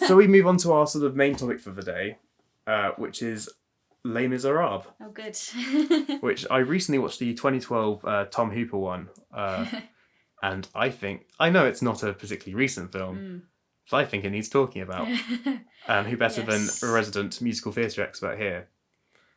So we move on to our sort of main topic for the day, which is Les Misérables. Oh, good. Which I recently watched the 2012 Tom Hooper one. And I know it's not a particularly recent film, but I think it needs talking about. Who better than a resident musical theatre expert here?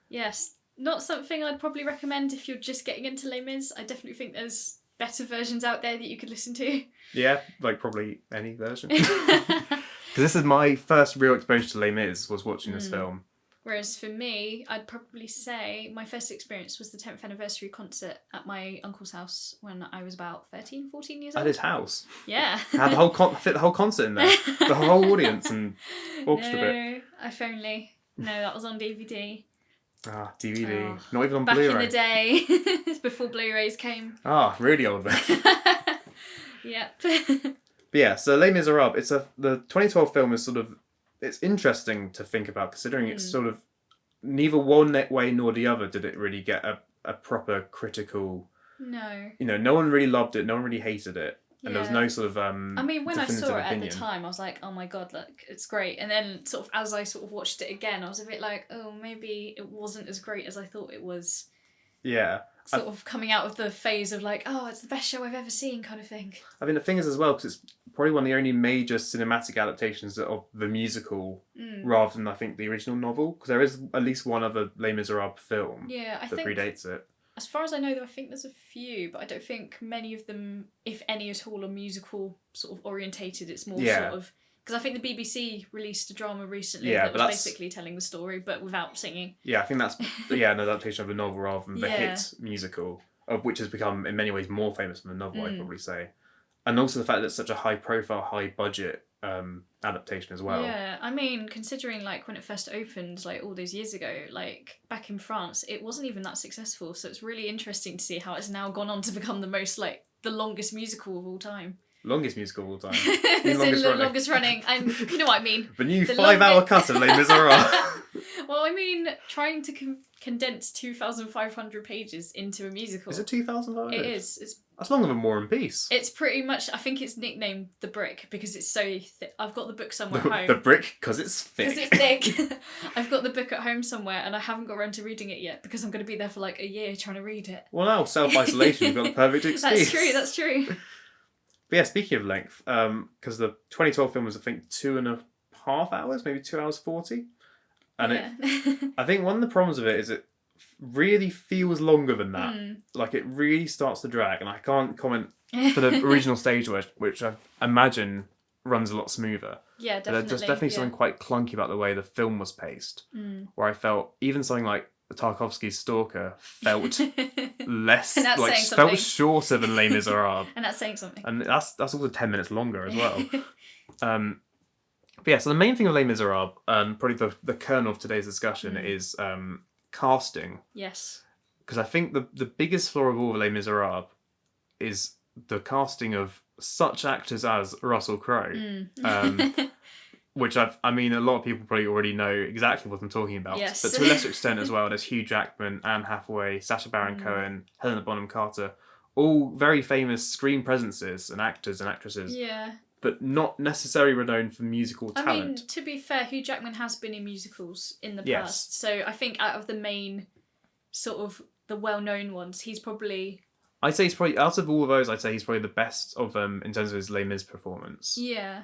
Yes. Not something I'd probably recommend if you're just getting into Les Mis. I definitely think there's better versions out there that you could listen to. Yeah, like probably any version. Because this is my first real exposure to Les Mis, was watching this film. Whereas for me, I'd probably say my first experience was the 10th anniversary concert at my uncle's house when I was about 13, 14 years old. At his house? Yeah. Had the whole fit the whole concert in there. The whole audience and orchestra bit. No, if only. No, that was on DVD. Ah, DVD. Oh, not even on back Blu-ray. Back in the day, before Blu-rays came. Ah, really old then. Yep. But yeah, so Les Misérables, the 2012 film is sort of, it's interesting to think about, considering it's sort of neither one way nor the other did it really get a proper critical... No. No one really loved it, no one really hated it. And there was no sort of I mean, when I saw it opinion. at the time, I was like, oh my god, look, it's great. And then sort of as I sort of watched it again, I was a bit like, oh, maybe it wasn't as great as I thought it was. Yeah. Sort of coming out of the phase of like, oh, it's the best show I've ever seen kind of thing. I mean, the thing is as well, because it's probably one of the only major cinematic adaptations of the musical, rather than, I think, the original novel. Because there is at least one other Les Misérables film that predates it. As far as I know, I think there's a few, but I don't think many of them, if any at all, are musical sort of orientated. It's more sort of... Because I think the BBC released a drama recently that was basically telling the story, but without singing. Yeah, I think that's an adaptation of a novel rather than the hit musical, of which has become, in many ways, more famous than the novel, I'd probably say. And also the fact that it's such a high-profile, high-budget adaptation as well. Yeah, I mean, considering like when it first opened, like all those years ago, like back in France, it wasn't even that successful. So it's really interesting to see how it's now gone on to become the longest musical of all time. Longest musical of all time. Longest running. You know what I mean. The new 5-hour cut of Les Misérables. Well, I mean, trying to condense 2,500 pages into a musical. Is it 2,500? It is. That's longer than War and Peace. It's pretty much, I think it's nicknamed The Brick because it's so thick. I've got the book somewhere at home. The Brick, because it's thick. Because it's thick. I've got the book at home somewhere and I haven't got around to reading it yet because I'm going to be there for like a year trying to read it. Well, now, self-isolation, you've got the perfect excuse. That's true. But yeah, speaking of length, because the 2012 film was, I think, 2.5 hours, maybe 2 hours 40. And I think one of the problems of it is it really feels longer than that. Like, it really starts to drag, and I can't comment for the original stage which I imagine runs a lot smoother. Yeah, definitely. But there's definitely something quite clunky about the way the film was paced, where I felt even something like Tarkovsky's Stalker felt less, like, felt shorter than Les Misérables. And that's saying something. And that's also 10 minutes longer as well. But yeah, so the main thing of Les Misérables, probably the kernel of today's discussion, is casting. Yes. Because I think the biggest flaw of all of Les Misérables is the casting of such actors as Russell Crowe. Which I mean, a lot of people probably already know exactly what I'm talking about. Yes. But to a lesser extent as well, there's Hugh Jackman, Anne Hathaway, Sacha Baron Cohen, Helena Bonham Carter, all very famous screen presences and actors and actresses. Yeah. But not necessarily renowned for musical talent. I mean, to be fair, Hugh Jackman has been in musicals in the past. So I think out of the main sort of the well-known ones, he's probably... I'd say he's probably, out of all of those, I'd say he's probably the best of them in terms of his Les Mis performance. Yeah.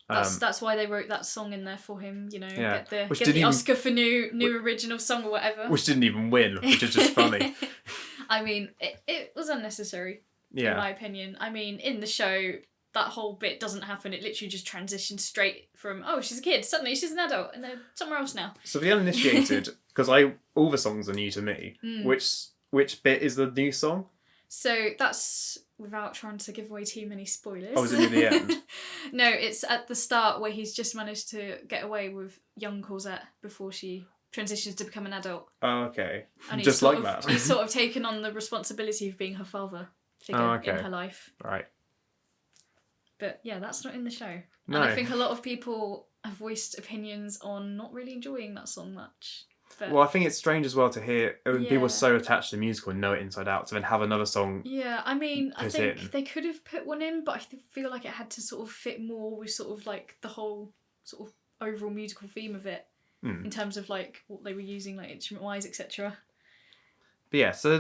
That's why they wrote that song in there for him, you know, yeah. get the Oscar for new original song or whatever. Which didn't even win, which is just funny. I mean, it was unnecessary, in my opinion. I mean, in the show, that whole bit doesn't happen. It literally just transitions straight from, oh, she's a kid, suddenly she's an adult, and they're somewhere else now. So the uninitiated, because all the songs are new to me, which bit is the new song? So that's, without trying to give away too many spoilers. Oh, is it near the end? No, it's at the start where he's just managed to get away with young Cosette before she transitions to become an adult. Oh, okay. And just like that. He's sort of taken on the responsibility of being her father figure in her life. Right. But yeah, that's not in the show. No. And I think a lot of people have voiced opinions on not really enjoying that song much. But well, I think it's strange as well to hear when people are so attached to the musical and know it inside out, to then have another song. Yeah, I mean, I think they could have put one in, but I feel like it had to sort of fit more with sort of like the whole sort of overall musical theme of it in terms of like what they were using, like instrument wise, etc. But yeah, so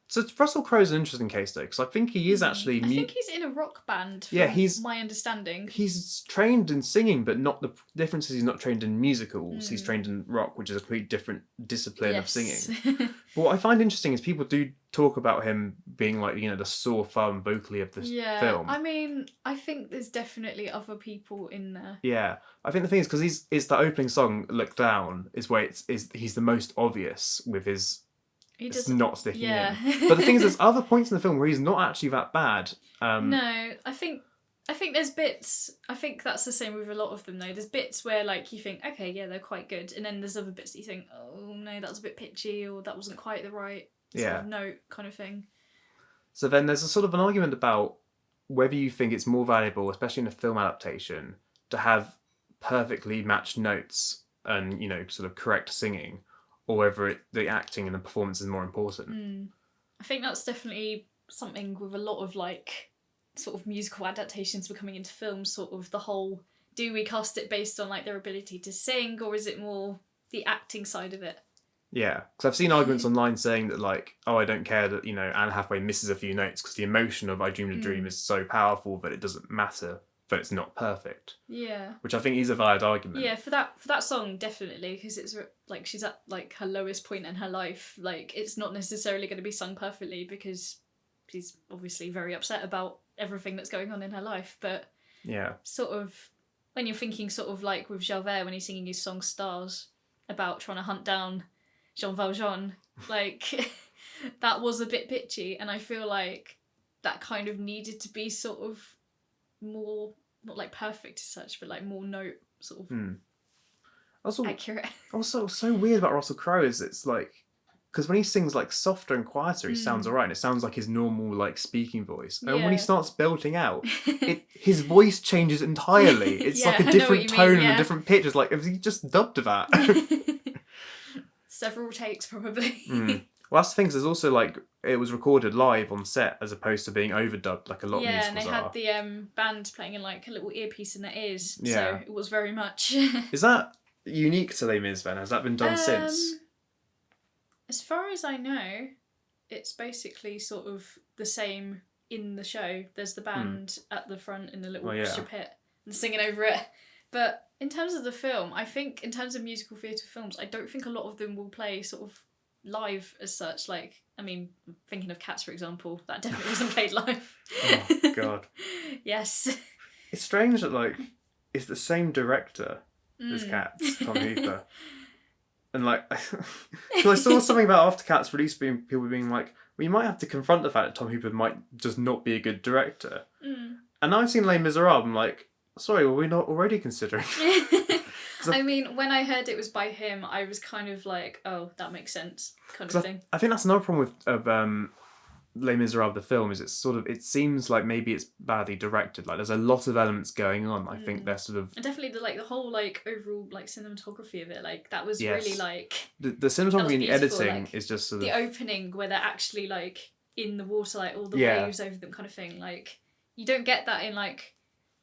so Russell Crowe's an interesting case though, because I think he is actually. I think he's in a rock band. From my understanding. He's trained in singing, but not the difference is he's not trained in musicals. He's trained in rock, which is a completely different discipline of singing. But what I find interesting is people do talk about him being like the sore thumb vocally of this film. I mean, I think there's definitely other people in there. Yeah, I think the thing is because it's the opening song, "Look Down," is where he's the most obvious with his. It's not sticking in. But the thing is, there's other points in the film where he's not actually that bad. No, I think there's bits. I think that's the same with a lot of them, though. There's bits where, like, you think, okay, yeah, they're quite good, and then there's other bits that you think, oh no, that's a bit pitchy, or that wasn't quite the right sort of note, kind of thing. So then there's a sort of an argument about whether you think it's more valuable, especially in a film adaptation, to have perfectly matched notes and sort of correct singing, or whether the acting and the performance is more important. I think that's definitely something with a lot of like sort of musical adaptations becoming into films, sort of the whole, do we cast it based on like their ability to sing, or is it more the acting side of it? Yeah, because I've seen arguments online saying that like, oh, I don't care that Anne Hathaway misses a few notes because the emotion of I Dreamed a Dream is so powerful that it doesn't matter that it's not perfect. Yeah. Which I think is a valid argument. Yeah, for that song, definitely, because it's like she's at like her lowest point in her life. Like, it's not necessarily going to be sung perfectly because she's obviously very upset about everything that's going on in her life. But sort of when you're thinking sort of like with Javert when he's singing his song Stars about trying to hunt down Jean Valjean, like that was a bit pitchy, and I feel like that kind of needed to be sort of more, not like perfect as such, but like more note sort of also accurate. Also, so weird about Russell Crowe is it's like, because when he sings like softer and quieter, he sounds alright, and it sounds like his normal like speaking voice. And when he starts belting out, his voice changes entirely. It's like a different tone and a different pitch. It's like, if he just dubbed that. Several takes probably. Well, that's the thing. There's also like it was recorded live on set as opposed to being overdubbed like a lot of musicals and they had the band playing in like a little earpiece in their ears. So it was very much. Is that unique to Les Mis then? Has that been done since? As far as I know, it's basically sort of the same in the show. There's the band at the front in the little orchestra pit and singing over it. But in terms of the film, I think in terms of musical theatre films, I don't think a lot of them will play sort of live as such. Like, I mean, thinking of Cats, for example, that definitely wasn't played live. Oh, God. Yes. It's strange that, like, it's the same director as Cats, Tom Hooper. And, like, because I saw something about after Cats release, people being like, well, you might have to confront the fact that Tom Hooper might just not be a good director. And I've seen Les Misérables, I'm like, sorry, were we not already considering? I mean, when I heard it was by him, I was kind of like, oh, that makes sense, kind of thing. I think that's another problem with Les Misérables, the film, is it seems like maybe it's badly directed. Like, there's a lot of elements going on. I think they're sort of... And definitely the whole, like, overall, like, cinematography of it, like, that was really, like... The cinematography and the editing like, is just sort of... The opening where they're actually, like, in the water, like, all the waves over them kind of thing. Like, you don't get that in, like...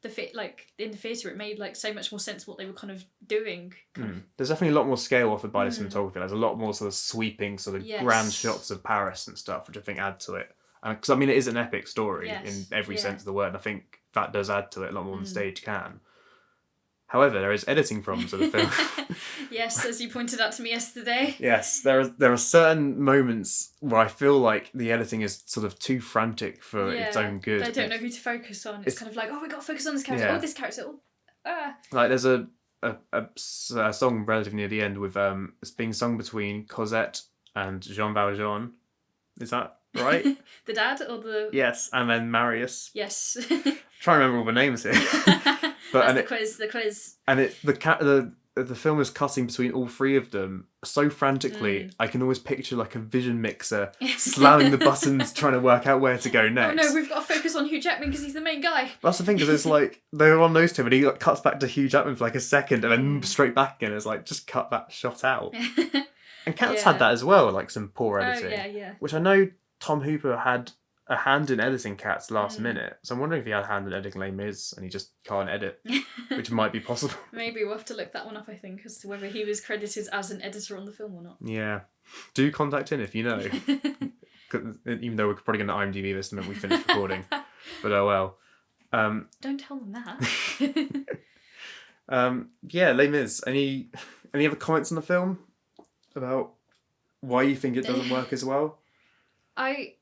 in the theatre, it made like so much more sense what they were kind of doing. There's definitely a lot more scale offered by the cinematography. There's a lot more sort of sweeping, sort of grand shots of Paris and stuff, which I think add to it. Because I mean, it is an epic story in every sense of the word, and I think that does add to it a lot more than stage can. However, there is editing problems with the film. Yes, as you pointed out to me yesterday. Yes, there are certain moments where I feel like the editing is sort of too frantic for its own good. They don't know who to focus on. It's kind of like, oh, we got to focus on this character. Oh, this character. Oh, Like there's a song relatively near the end with it's being sung between Cosette and Jean Valjean. Is that right? The dad or the... Yes, and then Marius. Yes. Trying to remember all the names here. But that's the quiz. And the film is cutting between all three of them so frantically. I can always picture like a vision mixer slamming the buttons, trying to work out where to go next. Oh no, we've got to focus on Hugh Jackman because he's the main guy. That's the thing, because it's like they're on those two, and he like, cuts back to Hugh Jackman for like a second, and then straight back again. It's like just cut that shot out. And Cats had that as well, like some poor editing. Yeah. Which I know Tom Hooper had a hand in editing Cats last minute. So I'm wondering if he had a hand in editing Les Mis and he just can't edit, which might be possible. Maybe we'll have to look that one up, I think, as to whether he was credited as an editor on the film or not. Yeah. Do contact in if you know. Even though we're probably going to IMDb this the minute we finish recording. But oh well. Don't tell them that. Yeah, Les Mis. Any other comments on the film about why you think it doesn't work as well? I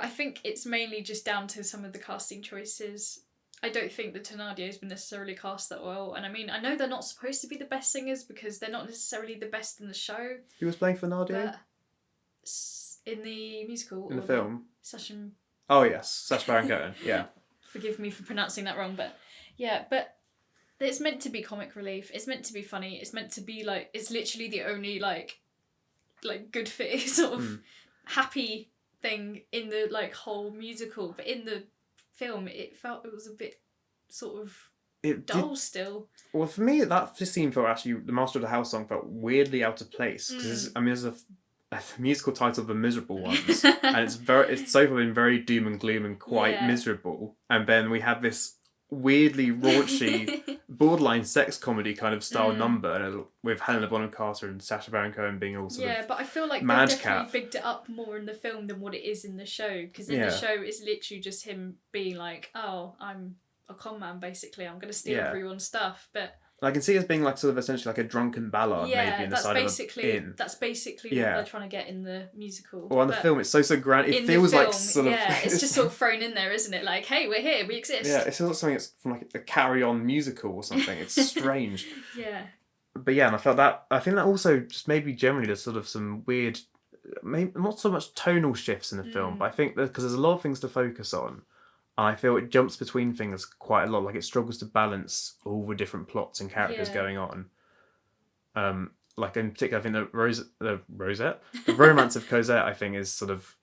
think it's mainly just down to some of the casting choices. I don't think the Thénardiers been necessarily cast that well, and I mean, I know they're not supposed to be the best singers because they're not necessarily the best in the show. Who was playing Thénardier? In the musical? In the film? Sacha... Oh yes, Sacha Baron Cohen, yeah. Forgive me for pronouncing that wrong, but yeah, but it's meant to be comic relief, it's meant to be funny, it's meant to be like, it's literally the only like good fit sort of happy thing in the like whole musical, but in the film it was a bit sort of dull still. Well, for me that scene felt actually, the Master of the House song felt weirdly out of place because there's a musical title, The Miserable Ones, and it's so far been very doom and gloom and quite miserable, and then we have this weirdly raunchy borderline sex comedy kind of style number with Helena Bonham Carter and Sacha Baron Cohen being all sort of but I feel like they definitely bigged it up more in the film than what it is in the show, because in the show it's literally just him being like, oh, I'm a con man basically, I'm going to steal everyone's stuff, but I can see it as being like sort of essentially like a drunken ballad maybe in the side of an inn. That's basically what they're trying to get in the musical. Well, in the film it's so grand. It feels like sort of... Yeah, it's just sort of thrown in there, isn't it? Like, hey, we're here, we exist. Yeah, it's sort of something that's from like a carry-on musical or something. It's strange. Yeah. But yeah, and I think that also just maybe generally there's sort of some weird, maybe not so much tonal shifts in the film, but I think that because there's a lot of things to focus on, I feel it jumps between things quite a lot. Like it struggles to balance all the different plots and characters going on. Like in particular, I think the romance of Cosette, I think is sort of,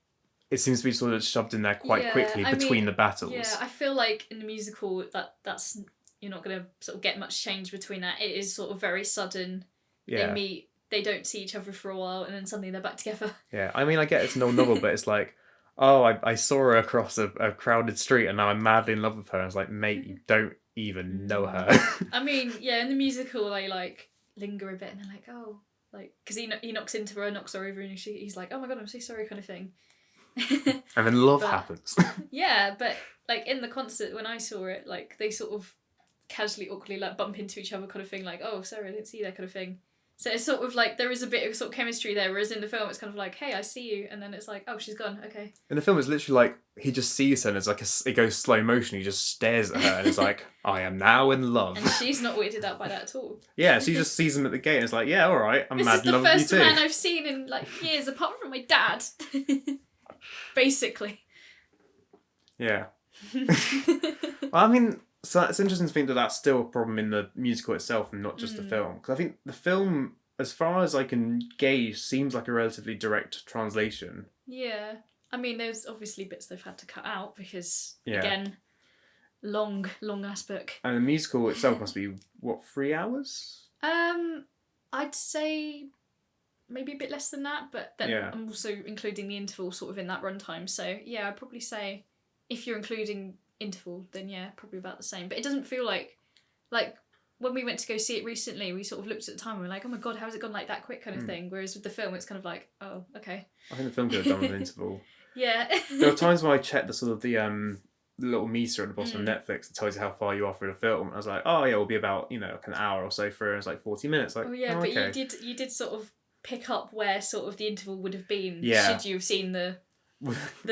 it seems to be sort of shoved in there quite quickly between the battles. Yeah, I feel like in the musical that's you're not going to sort of get much change between that. It is sort of very sudden. Yeah. They meet, they don't see each other for a while, and then suddenly they're back together. Yeah, I mean, I get it's an old novel, but it's like, oh, I saw her across a crowded street and now I'm madly in love with her. And I was like, mate, you don't even know her. I mean, yeah, in the musical they like linger a bit and they're like, oh, like, because he knocks into her, knocks her over, and he's like, oh my god, I'm so sorry, kind of thing. And then love happens. Yeah, but like in the concert when I saw it, like they sort of casually, awkwardly like bump into each other, kind of thing, like, oh, sorry, I didn't see that, kind of thing. So it's sort of like there is a bit of sort of chemistry there, whereas in the film it's kind of like, hey, I see you, and then it's like, oh, she's gone, okay. In the film it's literally like he just sees her and it's like it goes slow motion, he just stares at her and it's like, I am now in love. And she's not weirded out by that at all. Yeah, she just sees him at the gate and it's like, yeah, alright, I'm mad in love with you too. This is the first man I've seen in like years, apart from my dad. Basically. Yeah. I mean, so it's interesting to think that that's still a problem in the musical itself and not just the film. Because I think the film, as far as I can gauge, seems like a relatively direct translation. Yeah. I mean, there's obviously bits they've had to cut out because, again, long ass book. And the musical itself must be, what, 3 hours? I'd say maybe a bit less than that, but then I'm also including the interval sort of in that runtime. So, yeah, I'd probably say if you're including interval, then yeah, probably about the same. But it doesn't feel like when we went to go see it recently, we sort of looked at the time and we were like, oh my god, how has it gone like that quick, kind of thing. Whereas with the film it's kind of like, oh, okay. I think the film could have done with an interval. Yeah. There are times when I checked the sort of the little meter at the bottom of Netflix that tells you how far you are through the film. I was like, oh yeah, we'll be about, like an hour or so through, and it's like 40 minutes. Like, but okay. you did sort of pick up where sort of the interval would have been should you have seen the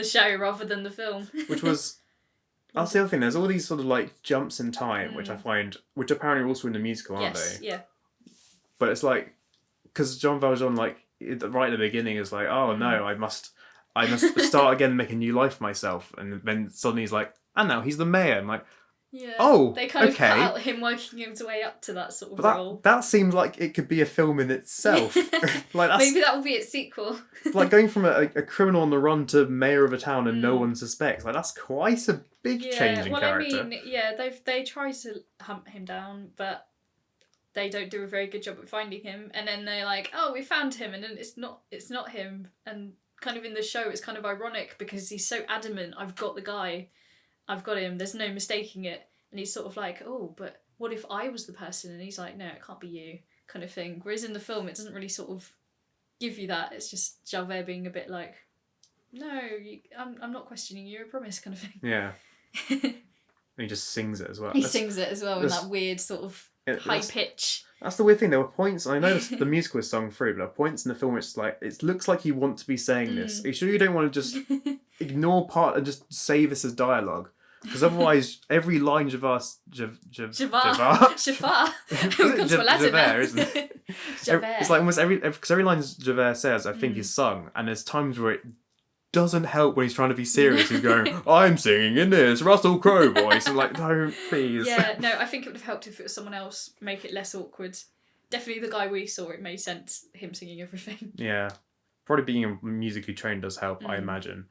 show rather than the film. Which was... That's the other thing, there's all these sort of like jumps in time, which I find, which apparently are also in the musical, aren't they? Yeah. But it's like, because Jean Valjean, like, right at the beginning is like, oh no, I must start again and make a new life for myself. And then suddenly he's like, and now he's the mayor. I'm like, they kind of cut out him working his way up to that sort of role. That seems like it could be a film in itself. Like maybe that will be its sequel. Like going from a criminal on the run to mayor of a town and no one suspects. Like that's quite a big change in character. I mean, they try to hunt him down, but they don't do a very good job at finding him. And then they're like, oh, we found him, and then it's not him, and kind of in the show, it's kind of ironic because he's so adamant, I've got the guy, I've got him, there's no mistaking it. And he's sort of like, oh, but what if I was the person? And he's like, no, it can't be you, kind of thing. Whereas in the film, it doesn't really sort of give you that. It's just Javert being a bit like, no, I'm not questioning you, I promise, kind of thing. Yeah. And he just sings it as well. He sings it as well in that weird sort of high pitch. That's the weird thing. There were points, I know the musical is sung through, but there are points in the film where it's like, it looks like you want to be saying this. Are you sure you don't want to just ignore part and just say this as dialogue? Because otherwise, every line Javert. Javert. Javert, isn't it? Javert. It's like almost every line Javert says, I think is sung, and there's times where it doesn't help when he's trying to be serious. He's going, I'm singing in this Russell Crowe voice. I'm like, no, please. Yeah, no, I think it would have helped if it was someone else, make it less awkward. Definitely the guy we saw, it made sense, him singing everything. Yeah. Probably being musically trained does help, I imagine.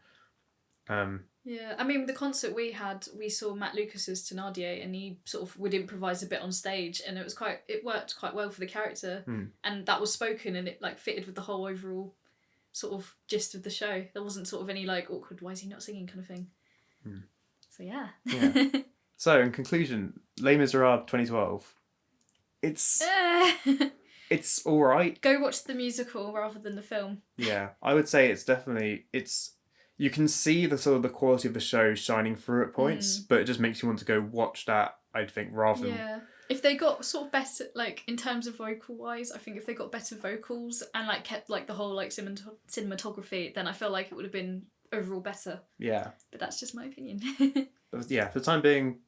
Yeah, I mean, the concert we had, we saw Matt Lucas's Thénardier, and he sort of would improvise a bit on stage, and it worked quite well for the character, and that was spoken, and it like fitted with the whole overall sort of gist of the show. There wasn't sort of any like awkward, why is he not singing kind of thing. So yeah. So in conclusion, Les Misérables 2012, it's all right. Go watch the musical rather than the film. Yeah, I would say it's you can see the sort of the quality of the show shining through at points, but it just makes you want to go watch that, I think, rather than... Yeah. If they got sort of better, like, in terms of vocal-wise, I think if they got better vocals and, like, kept, like, the whole, like, cinematography, then I feel like it would have been overall better. Yeah. But that's just my opinion. But yeah, for the time being,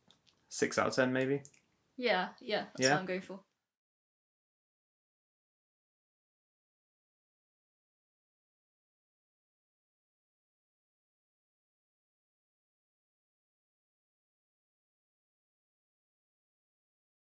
6 out of 10, maybe? Yeah, that's what I'm going for.